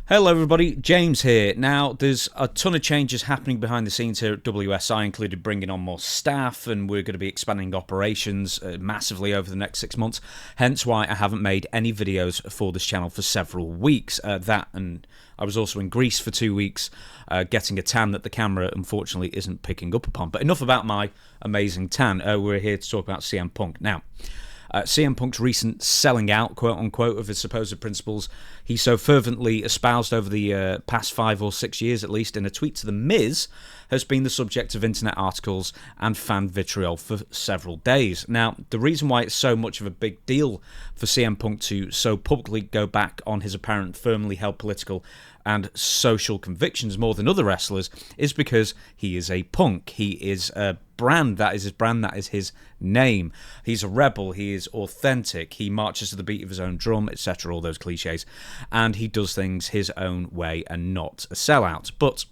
Hello everybody, James here. Now, there's a ton of changes happening behind the scenes here at WSI, including bringing on more staff, and we're going to be expanding operations massively over the next 6 months, hence why I haven't made any videos for this channel for several weeks. And I was also in Greece for 2 weeks, getting a tan that the camera unfortunately isn't picking up upon. But enough about my amazing tan. We're here to talk about CM Punk. Now, CM Punk's recent selling out, quote-unquote, of his supposed principles he so fervently espoused over the past 5 or 6 years at least in a tweet to The Miz has been the subject of internet articles and fan vitriol for several days. Now, the reason why it's so much of a big deal for CM Punk to so publicly go back on his apparent firmly held political and social convictions more than other wrestlers is because he is a punk. He is a brand. That is his brand. That is his name. He's a rebel. He is authentic. He marches to the beat of his own drum, etc. All those cliches. And he does things his own way and not a sellout. But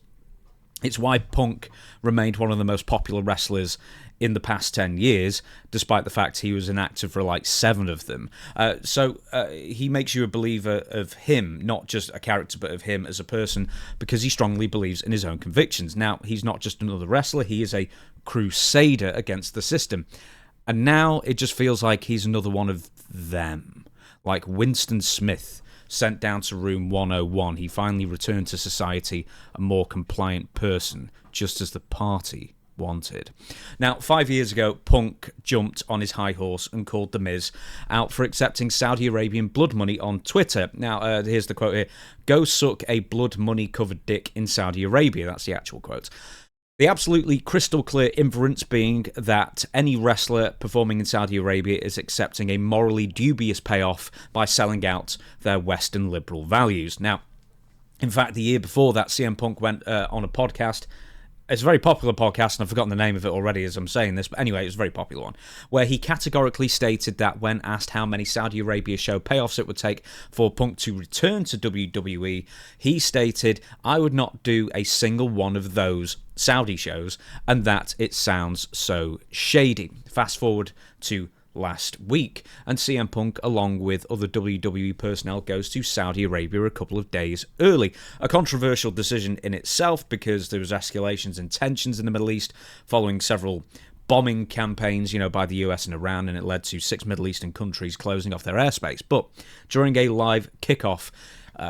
it's why Punk remained one of the most popular wrestlers in the past 10 years, despite the fact he was inactive for like 7 of them. So he makes you a believer of him, not just a character, but of him as a person, because he strongly believes in his own convictions. Now, he's not just another wrestler, he is a crusader against the system. And now it just feels like he's another one of them. Like Winston Smith sent down to room 101. He finally returned to society a more compliant person, just as the party wanted. Now, 5 years ago, Punk jumped on his high horse and called The Miz out for accepting Saudi Arabian blood money on Twitter. Now, here's the quote here. "Go suck a blood money covered dick in Saudi Arabia." That's the actual quote. The absolutely crystal clear inference being that any wrestler performing in Saudi Arabia is accepting a morally dubious payoff by selling out their Western liberal values. Now, in fact, the year before that, CM Punk went on a podcast. It's a very popular podcast, and I've forgotten the name of it already as I'm saying this, but anyway, it was a very popular one, where he categorically stated that when asked how many Saudi Arabia show payoffs it would take for Punk to return to WWE, he stated, "I would not do a single one of those Saudi shows," and that it sounds so shady. Fast forward to last week, and CM Punk, along with other WWE personnel, goes to Saudi Arabia a couple of days early. A controversial decision in itself because there was escalations and tensions in the Middle East following several bombing campaigns, by the US and Iran, and it led to 6 Middle Eastern countries closing off their airspace. But during a live kickoff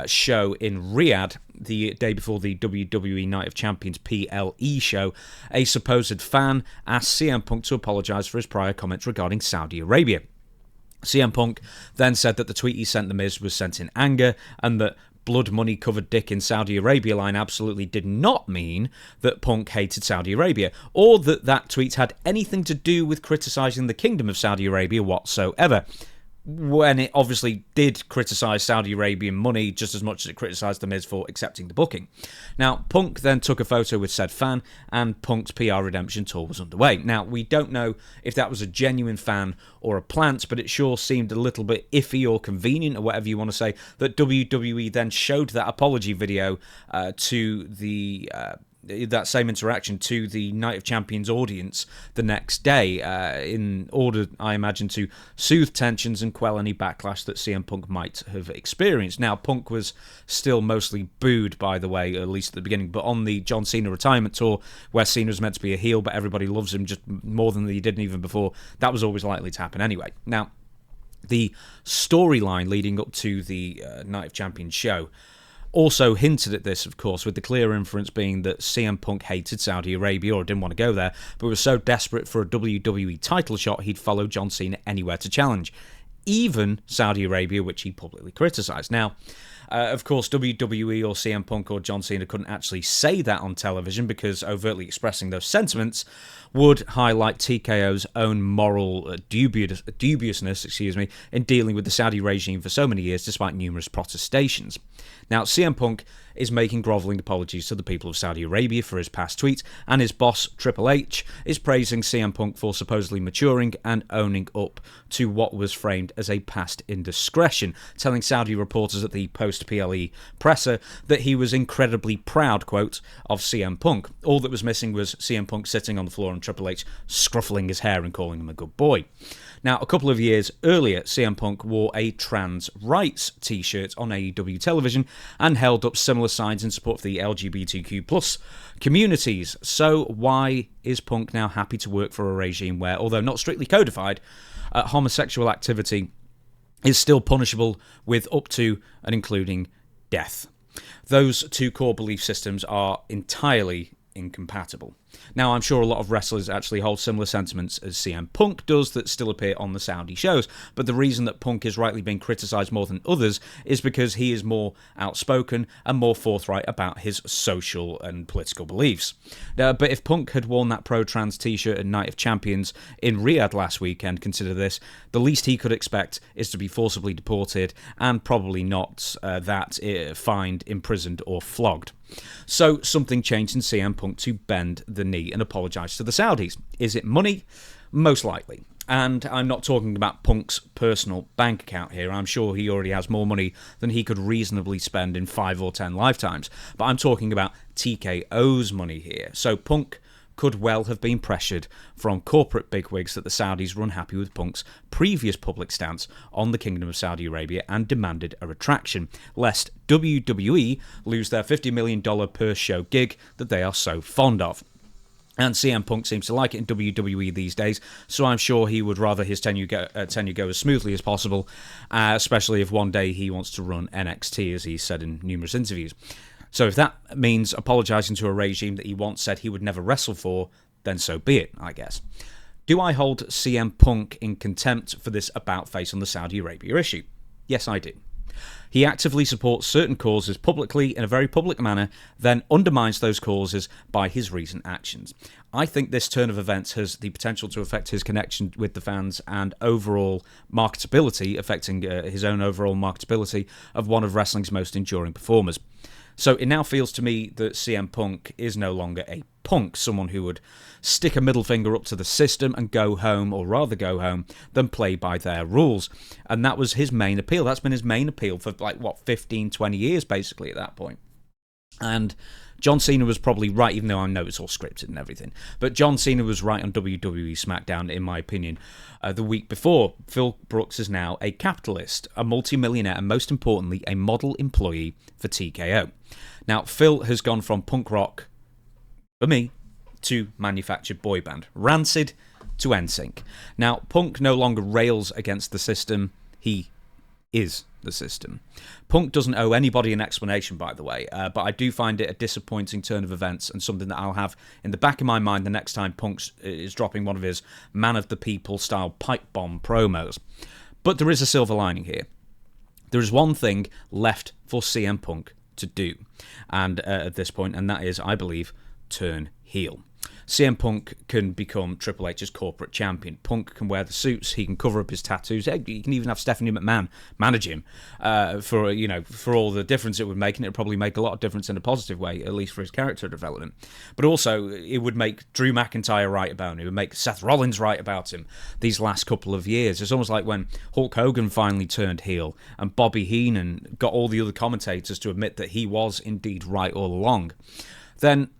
show in Riyadh the day before the WWE Night of Champions PLE show, a supposed fan asked CM Punk to apologise for his prior comments regarding Saudi Arabia. CM Punk then said that the tweet he sent The Miz was sent in anger, and that blood money covered dick in Saudi Arabia line absolutely did not mean that Punk hated Saudi Arabia, or that that tweet had anything to do with criticising the Kingdom of Saudi Arabia whatsoever, when it obviously did criticise Saudi Arabian money just as much as it criticised The Miz for accepting the booking. Now, Punk then took a photo with said fan, and Punk's PR redemption tour was underway. Now, we don't know if that was a genuine fan or a plant, but it sure seemed a little bit iffy or convenient, or whatever you want to say, that WWE then showed that apology video to the that same interaction to the Night of Champions audience the next day, in order, I imagine, to soothe tensions and quell any backlash that CM Punk might have experienced. Now, Punk was still mostly booed, by the way, at least at the beginning, but on the John Cena retirement tour, where Cena was meant to be a heel, but everybody loves him just more than he did even before, that was always likely to happen anyway. Now, the storyline leading up to the Night of Champions show also hinted at this, of course, with the clear inference being that CM Punk hated Saudi Arabia or didn't want to go there, but was so desperate for a WWE title shot he'd follow John Cena anywhere to challenge, even Saudi Arabia, which he publicly criticised. Now, of course, WWE or CM Punk or John Cena couldn't actually say that on television because overtly expressing those sentiments would highlight TKO's own moral dubiousness, in dealing with the Saudi regime for so many years despite numerous protestations. Now, CM Punk is making grovelling apologies to the people of Saudi Arabia for his past tweets, and his boss, Triple H, is praising CM Punk for supposedly maturing and owning up to what was framed as a past indiscretion, telling Saudi reporters at the post-PLE presser that he was incredibly proud, quote, of CM Punk. All that was missing was CM Punk sitting on the floor and Triple H scruffling his hair and calling him a good boy. Now, a couple of years earlier, CM Punk wore a trans rights t-shirt on AEW television and held up similar signs in support of the LGBTQ plus communities. So why is Punk now happy to work for a regime where, although not strictly codified, homosexual activity is still punishable with up to and including death? Those two core belief systems are entirely incompatible. Now, I'm sure a lot of wrestlers actually hold similar sentiments as CM Punk does that still appear on the Saudi shows, but the reason that Punk is rightly being criticised more than others is because he is more outspoken and more forthright about his social and political beliefs. But if Punk had worn that pro-trans t-shirt at Night of Champions in Riyadh last weekend, consider this, the least he could expect is to be forcibly deported and probably not fined, imprisoned or flogged. So something changed in CM Punk to bend the knee and apologise to the Saudis. Is it money? Most likely. And I'm not talking about Punk's personal bank account here. I'm sure he already has more money than he could reasonably spend in 5 or 10 lifetimes. But I'm talking about TKO's money here. So Punk could well have been pressured from corporate bigwigs that the Saudis were unhappy with Punk's previous public stance on the Kingdom of Saudi Arabia and demanded a retraction, lest WWE lose their $50 million per show gig that they are so fond of. And CM Punk seems to like it in WWE these days, so I'm sure he would rather his tenure go as smoothly as possible, especially if one day he wants to run NXT, as he's said in numerous interviews. So if that means apologising to a regime that he once said he would never wrestle for, then so be it, I guess. Do I hold CM Punk in contempt for this about-face on the Saudi Arabia issue? Yes, I do. He actively supports certain causes publicly in a very public manner, then undermines those causes by his recent actions. I think this turn of events has the potential to affect his connection with the fans and overall marketability, affecting his own overall marketability of one of wrestling's most enduring performers. So it now feels to me that CM Punk is no longer a punk, someone who would stick a middle finger up to the system and go home, or rather go home, than play by their rules. And that was his main appeal. That's been his main appeal for, 15, 20 years, basically, at that point. And John Cena was probably right, even though I know it's all scripted and everything. But John Cena was right on WWE SmackDown, in my opinion, the week before. Phil Brooks is now a capitalist, a multimillionaire, and most importantly, a model employee for TKO. Now, Phil has gone from punk rock, for me, to manufactured boy band. Rancid to NSYNC. Now, Punk no longer rails against the system. He is the system. Punk doesn't owe anybody an explanation, by the way, but I do find it a disappointing turn of events and something that I'll have in the back of my mind the next time Punk is dropping one of his Man of the People style pipe bomb promos. But there is a silver lining here. There is one thing left for CM Punk to do, and at this point, and that is, I believe, turn heel. CM Punk can become Triple H's corporate champion. Punk can wear the suits. He can cover up his tattoos. You can even have Stephanie McMahon manage him for all the difference it would make, and it would probably make a lot of difference in a positive way, at least for his character development. But also, it would make Drew McIntyre right about him. It would make Seth Rollins right about him these last couple of years. It's almost like when Hulk Hogan finally turned heel and Bobby Heenan got all the other commentators to admit that he was indeed right all along. Then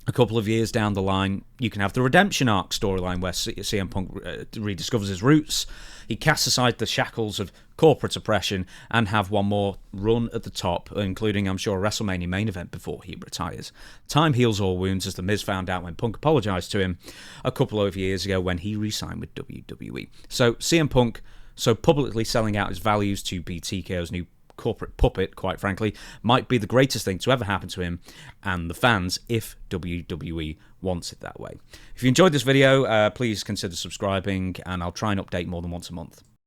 a couple of years down the line, you can have the redemption arc storyline where CM Punk rediscovers his roots. He casts aside the shackles of corporate oppression and have one more run at the top, including, I'm sure, a WrestleMania main event before he retires. Time heals all wounds, as The Miz found out when Punk apologised to him a couple of years ago when he re-signed with WWE. So CM Punk, so publicly selling out his values to be TKO's new corporate puppet, quite frankly, might be the greatest thing to ever happen to him and the fans if WWE wants it that way. If you enjoyed this video, please consider subscribing, and I'll try and update more than once a month.